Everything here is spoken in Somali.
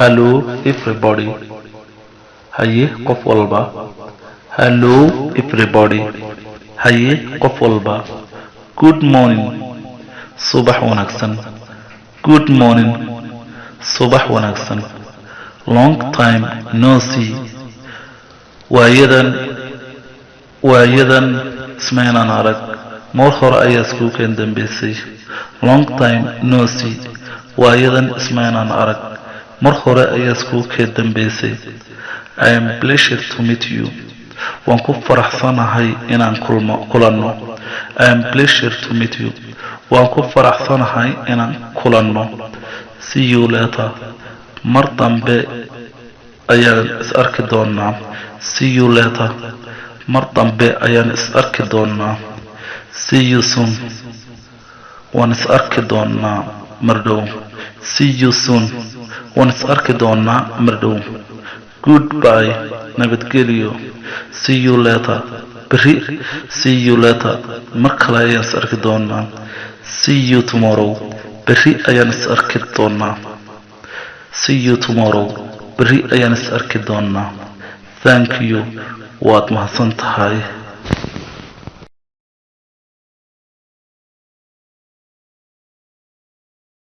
Hello everybody. Haye qof walba. Hello everybody. Haye qof walba. Good morning. Subax wanaagsan. Good morning. Subax wanaagsan. Long time no see. Waayadan ismaynaan arag. Mar hore ayaa isku keen dambeysay. Long time no see. Waayadan ismaynaan arag. Mar hore ayaa isku keen dambeysay. I am pleased to meet you. Waan ku faraxsanahay inaan kulanno. I am pleased to meet you. Waan ku faraxsanahay inaan kulanno. See you later. Mar dambe ayaan is arki doonaa. See you later. Mar dambe ayaan is arki doonaa. See you soon. Waan is arki doonaa mar dhow. See you soon. Waan is arki doonaa mar dhow. Goodbye. Nabadgelyo. See you later. Beri. See you later. Mar kale ayaan is arki doonaa. See you tomorrow. Beri ayaan is arki doonaa. See you tomorrow. Beri ayaan is arki doonaa. Thank you. Waad mahadsan tahay.